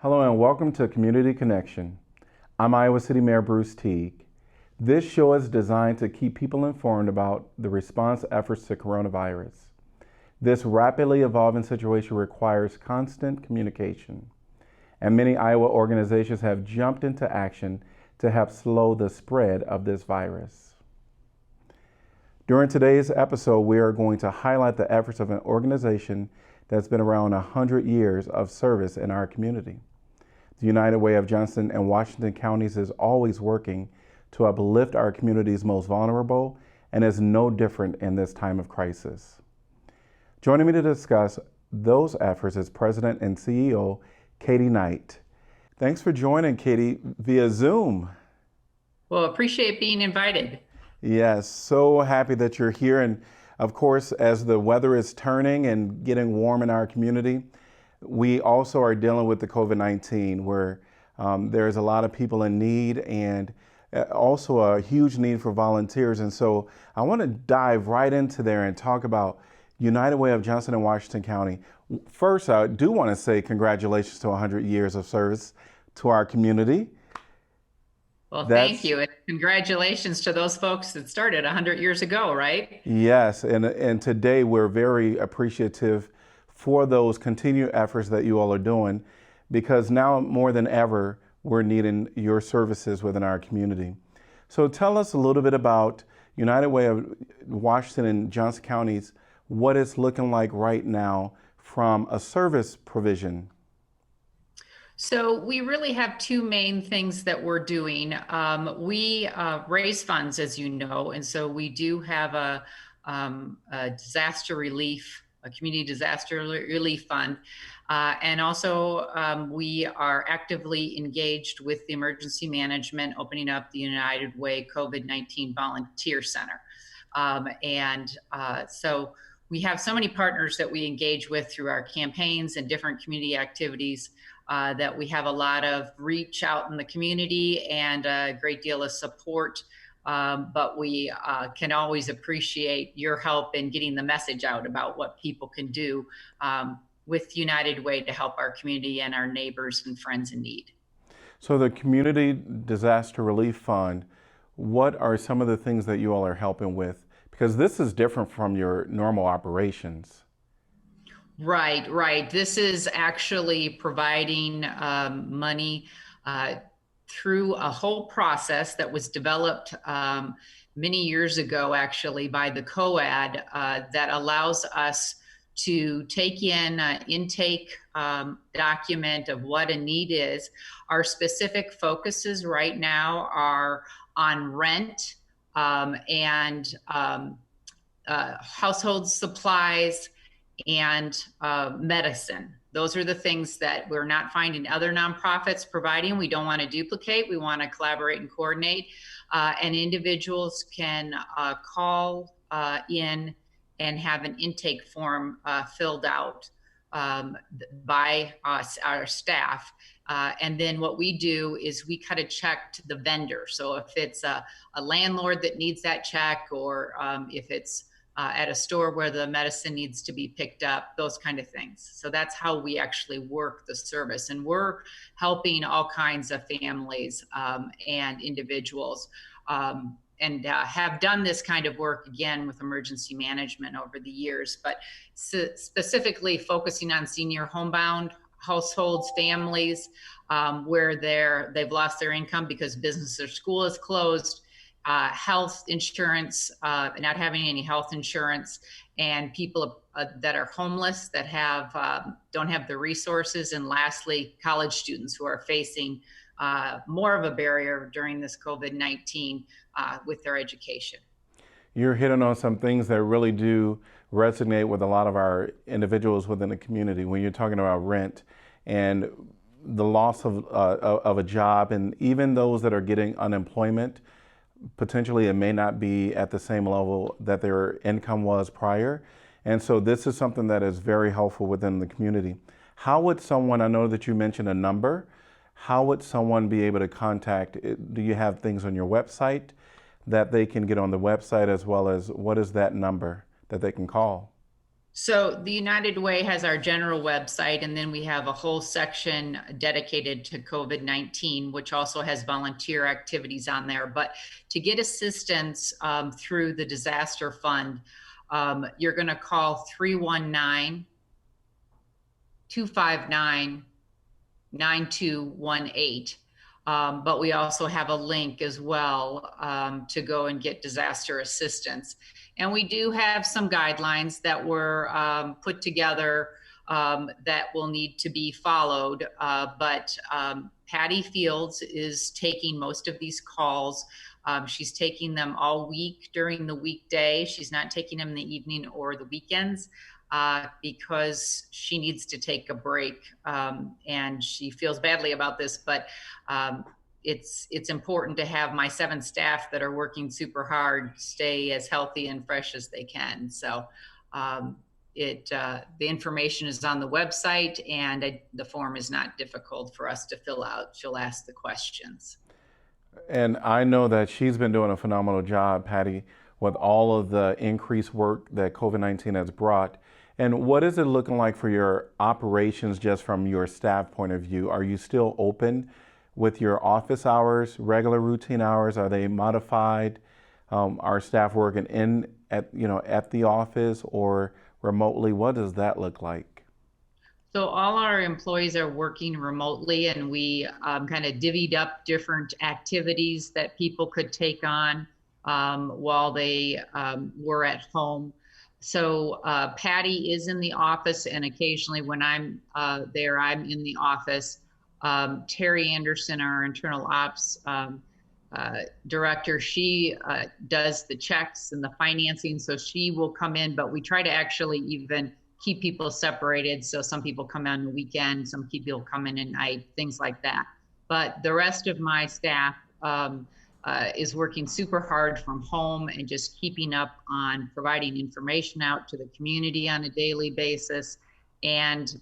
Hello and welcome to Community Connection. I'm Iowa City Mayor Bruce Teague. This show is designed to keep people informed about the response efforts to coronavirus. This rapidly evolving situation requires constant communication, and many Iowa organizations have jumped into action to help slow the spread of this virus. During today's episode, we are going to highlight the efforts of an organization that's been around 100 years of service in our community. The United Way of Johnson and Washington counties is always working to uplift our community's most vulnerable and is no different in this time of crisis. Joining me to discuss those efforts is President and CEO Katie Knight. Thanks for joining, Katie, via Zoom. Well, appreciate being invited. Yes, so happy that you're here. And of course, as the weather is turning and getting warm in our community, we also are dealing with the COVID-19 where there's a lot of people in need and also a huge need for volunteers. And so I want to dive right into there and talk about United Way of Johnson and Washington County. First, I do want to say congratulations to 100 years of service to our community. Well, thank you. And congratulations to those folks that started 100 years ago, right? Yes, and today we're very appreciative for those continued efforts that you all are doing, because now more than ever, we're needing your services within our community. So tell us a little bit about United Way of Washington and Johnson counties, what it's looking like right now from a service provision. So we really have two main things that we're doing. We raise funds, as you know, and so we do have a disaster relief, a community disaster relief fund. And also we are actively engaged with the emergency management, opening up the United Way COVID-19 Volunteer Center. So we have so many partners that we engage with through our campaigns and different community activities that we have a lot of reach out in the community and a great deal of support. But we can always appreciate your help in getting the message out about what people can do with United Way to help our community and our neighbors and friends in need. So the Community Disaster Relief Fund, what are some of the things that you all are helping with? Because this is different from your normal operations. Right. This is actually providing money through a whole process that was developed many years ago, actually, by the COAD that allows us to take in an intake document of what a need is. Our specific focuses right now are on rent and household supplies and medicine. Those are the things that we're not finding other nonprofits providing. We don't want to duplicate. We want to collaborate and coordinate. And individuals can call in and have an intake form filled out by us, our staff. And then what we do is we cut a check to the vendor. So if it's a landlord that needs that check, or if it's at a store where the medicine needs to be picked up, those kind of things. So that's how we actually work the service. And we're helping all kinds of families and individuals and have done this kind of work again with emergency management over the years, but specifically focusing on senior homebound households, families where they've lost their income because business or school is closed, health insurance, not having any health insurance, and people that are homeless that don't have the resources, and lastly, college students who are facing more of a barrier during this COVID-19 with their education. You're hitting on some things that really do resonate with a lot of our individuals within the community when you're talking about rent and the loss of a job, and even those that are getting unemployment. Potentially it may not be at the same level that their income was prior. And so this is something that is very helpful within the community. How would someone, I know that you mentioned a number, how would someone be able to contact? Do you have things on your website that they can get on the website, as well as what is that number that they can call? So the United Way has our general website, and then we have a whole section dedicated to COVID-19, which also has volunteer activities on there. But to get assistance through the disaster fund, you're going to call 319-259-9218. But we also have a link as well to go and get disaster assistance. And we do have some guidelines that were put together that will need to be followed. But Patty Fields is taking most of these calls. She's taking them all week during the weekday. She's not taking them in the evening or the weekends because she needs to take a break. And she feels badly about this, but it's important to have my 7 staff that are working super hard stay as healthy and fresh as they can. So the information is on the website, and the form is not difficult for us to fill out. She'll ask the questions. And I know that she's been doing a phenomenal job, Patty, with all of the increased work that COVID-19 has brought. And what is it looking like for your operations just from your staff point of view? Are you still open with your office hours, regular routine hours? Are they modified? Are staff working at the office or remotely? What does that look like? So all our employees are working remotely, and we kind of divvied up different activities that people could take on while they were at home. So Patty is in the office, and occasionally when I'm there, I'm in the office. Terry Anderson, our internal ops director, she does the checks and the financing, so she will come in, but we try to actually even keep people separated. So some people come on the weekend, some people come in at night, things like that. But the rest of my staff is working super hard from home and just keeping up on providing information out to the community on a daily basis. And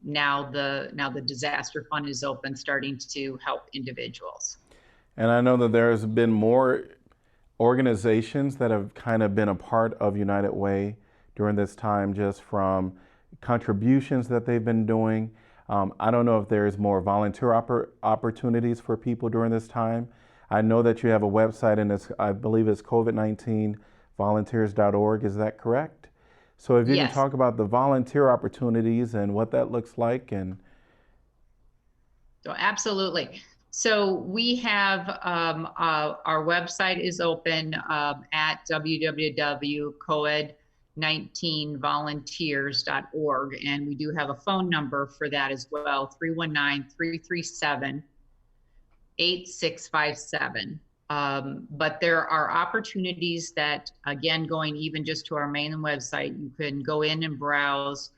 now the disaster fund is open, starting to help individuals. And I know that there's been more organizations that have kind of been a part of United Way during this time, just from contributions that they've been doing. I don't know if there's more volunteer opportunities for people during this time. I know that you have a website, and I believe it's covid19volunteers.org. Is that correct? So if you Yes. can talk about the volunteer opportunities and what that looks like. So absolutely. So we have our website is open at www.covid19volunteers.org, and we do have a phone number for that as well, 319-337-8657. But there are opportunities that, again, going even just to our main website, you can go in and browse,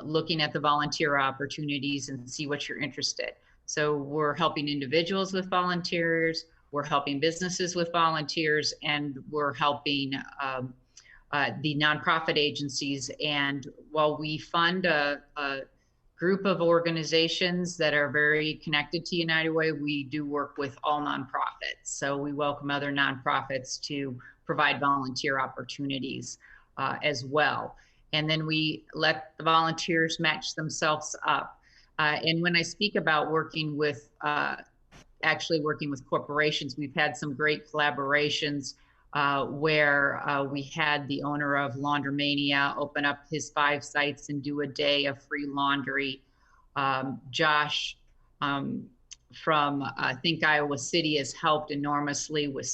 looking at the volunteer opportunities and see what you're interested. So we're helping individuals with volunteers, we're helping businesses with volunteers, and we're helping the nonprofit agencies. And while we fund a group of organizations that are very connected to United Way, we do work with all nonprofits. So we welcome other nonprofits to provide volunteer opportunities as well. And then we let the volunteers match themselves up. And when I speak about working with, actually working with corporations, we've had some great collaborations where we had the owner of Laundromania open up his 5 sites and do a day of free laundry. Josh from Think Iowa City has helped enormously with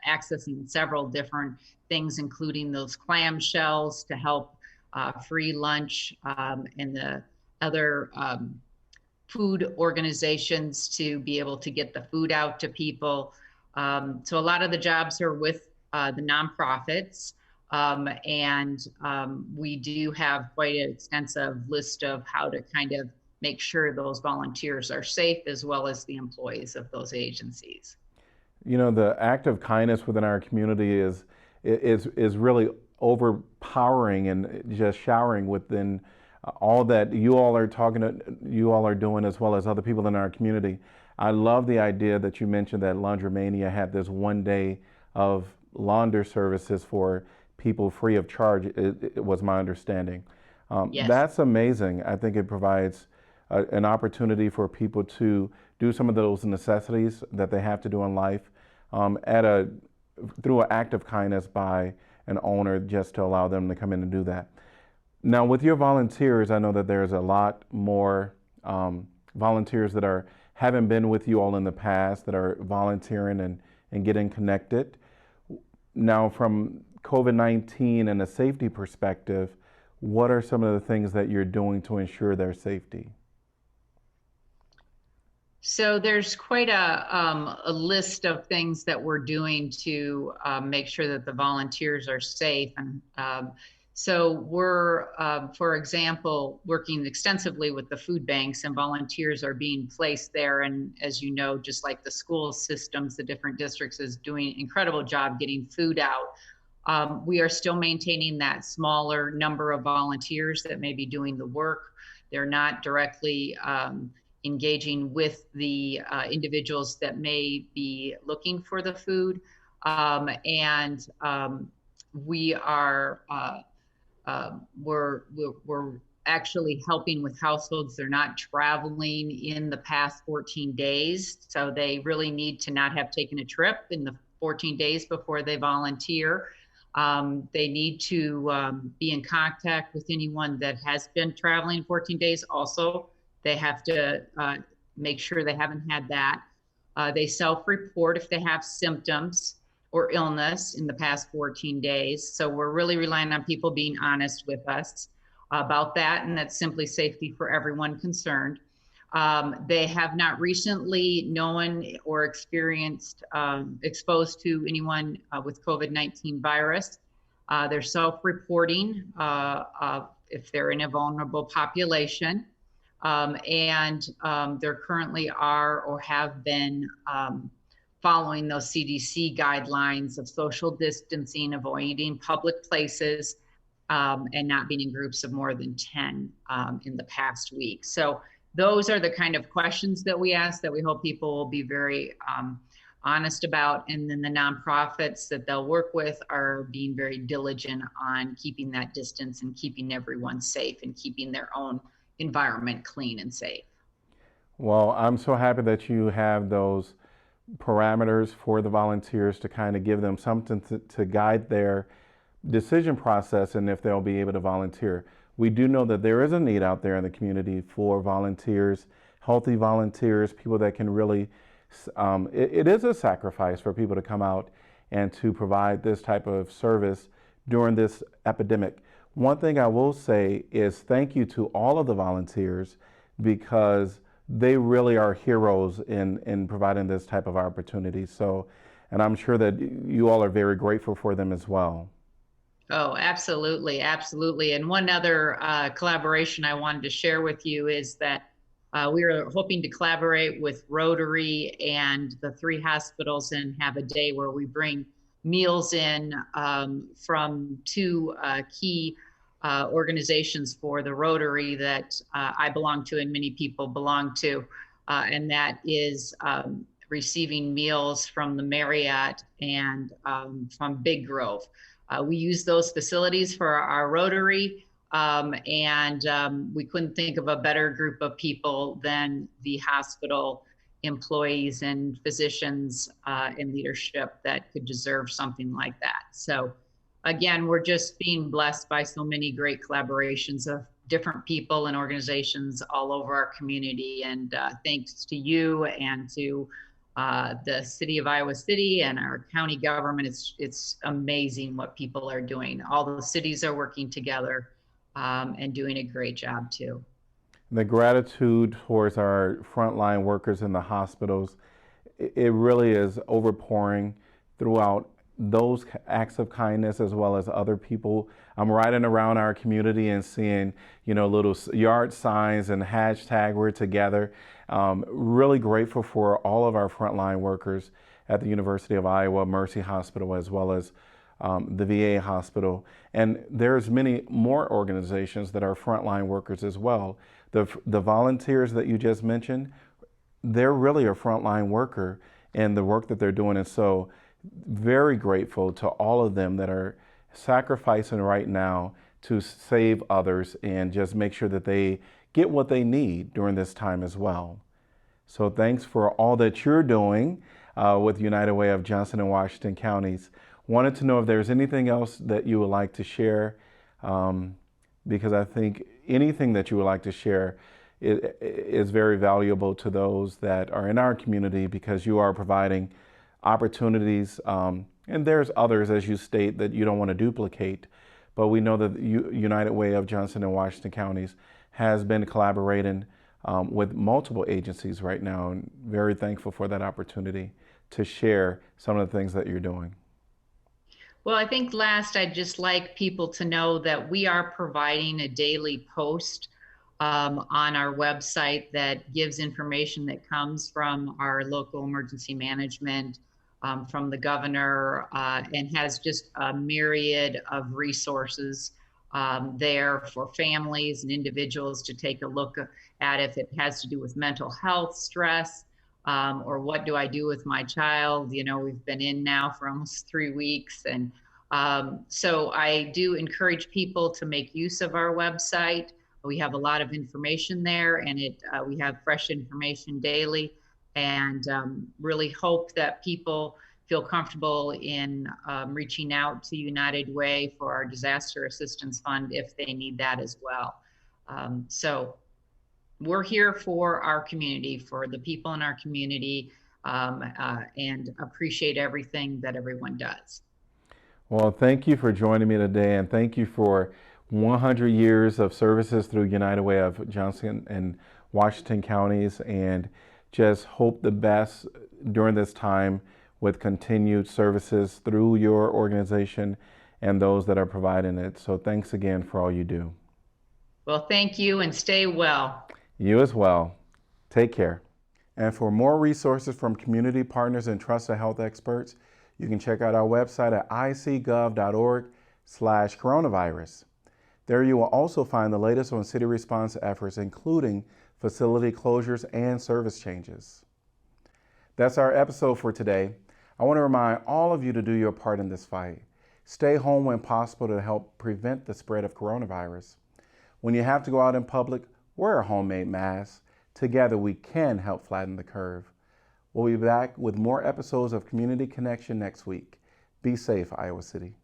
accessing several different things, including those clamshells to help free lunch and the other food organizations to be able to get the food out to people. So a lot of the jobs are with the nonprofits, and we do have quite an extensive list of how to kind of make sure those volunteers are safe, as well as the employees of those agencies. You know, the act of kindness within our community is really overpowering and just showering within all that you all are doing, as well as other people in our community. I love the idea that you mentioned that Laundromania had this one day of launder services for people free of charge, it was my understanding. Yes. That's amazing. I think it provides an opportunity for people to do some of those necessities that they have to do in life through an act of kindness by an owner, just to allow them to come in and do that. Now, with your volunteers, I know that there's a lot more volunteers that haven't been with you all in the past, that are volunteering and getting connected. Now, from COVID-19 and a safety perspective, what are some of the things that you're doing to ensure their safety? So there's quite a list of things that we're doing to make sure that the volunteers are safe. And so we're, for example, working extensively with the food banks, and volunteers are being placed there. And as you know, just like the school systems, the different districts is doing an incredible job getting food out. We are still maintaining that smaller number of volunteers that may be doing the work. They're not directly engaging with the individuals that may be looking for the food. We are, we're actually helping with households. They're not traveling in the past 14 days. So they really need to not have taken a trip in the 14 days before they volunteer. They need to be in contact with anyone that has been traveling 14 days. Also, they have to make sure they haven't had that. They self-report if they have symptoms or illness in the past 14 days. So we're really relying on people being honest with us about that, and that's simply safety for everyone concerned. They have not recently known or experienced exposed to anyone with COVID-19 virus. They're self-reporting if they're in a vulnerable population. There currently are or have been following those CDC guidelines of social distancing, avoiding public places, and not being in groups of more than 10 in the past week. So those are the kind of questions that we ask that we hope people will be very honest about. And then the nonprofits that they'll work with are being very diligent on keeping that distance and keeping everyone safe and keeping their own environment clean and safe. Well, I'm so happy that you have those parameters for the volunteers to kind of give them something to guide their decision process and if they'll be able to volunteer. We do know that there is a need out there in the community for volunteers, healthy volunteers, people that can really, it is a sacrifice for people to come out and to provide this type of service during this epidemic. One thing I will say is thank you to all of the volunteers, because they really are heroes in providing this type of opportunity. So, and I'm sure that you all are very grateful for them as well. Oh, absolutely, absolutely. And one other collaboration I wanted to share with you is that we are hoping to collaborate with Rotary and the 3 hospitals and have a day where we bring meals in from 2 key organizations for the Rotary that I belong to and many people belong to. And that is receiving meals from the Marriott and from Big Grove. We use those facilities for our Rotary, and we couldn't think of a better group of people than the hospital employees and physicians in leadership that could deserve something like that. So again, we're just being blessed by so many great collaborations of different people and organizations all over our community. And thanks to you and to the city of Iowa City and our county government, it's amazing what people are doing. All the cities are working together and doing a great job too. The gratitude towards our frontline workers in the hospitals, it really is overpouring throughout those acts of kindness as well as other people. I'm riding around our community and seeing, little yard signs and hashtag we're together. Really grateful for all of our frontline workers at the University of Iowa Mercy Hospital as well as the VA hospital. And there's many more organizations that are frontline workers as well. The volunteers that you just mentioned, they're really a frontline worker in the work that they're doing. And so very grateful to all of them that are sacrificing right now to save others and just make sure that they get what they need during this time as well. So thanks for all that you're doing with United Way of Johnson and Washington counties. Wanted to know if there's anything else that you would like to share, because I think anything that you would like to share is very valuable to those that are in our community, because you are providing opportunities, and there's others, as you state, that you don't want to duplicate. But we know that United Way of Johnson and Washington counties has been collaborating with multiple agencies right now, and very thankful for that opportunity to share some of the things that you're doing. Well, I think last, I'd just like people to know that we are providing a daily post on our website that gives information that comes from our local emergency management, from the governor, and has just a myriad of resources there for families and individuals to take a look at, if it has to do with mental health, stress, or what do I do with my child? You know, we've been in now for almost 3 weeks. And so I do encourage people to make use of our website. We have a lot of information there, and we have fresh information daily, and really hope that people feel comfortable in reaching out to United Way for our disaster assistance fund if they need that as well. So we're here for our community, for the people in our community, and appreciate everything that everyone does. Well, thank you for joining me today, and thank you for 100 years of services through United Way of Johnson and Washington counties, and just hope the best during this time with continued services through your organization and those that are providing it. So thanks again for all you do. Well, thank you, and stay well. You as well. Take care. And for more resources from community partners and trusted health experts, you can check out our website at icgov.org/coronavirus. There you will also find the latest on city response efforts, including facility closures and service changes. That's our episode for today. I want to remind all of you to do your part in this fight. Stay home when possible to help prevent the spread of coronavirus. When you have to go out in public, wear a homemade mask. Together we can help flatten the curve. We'll be back with more episodes of Community Connection next week. Be safe, Iowa City.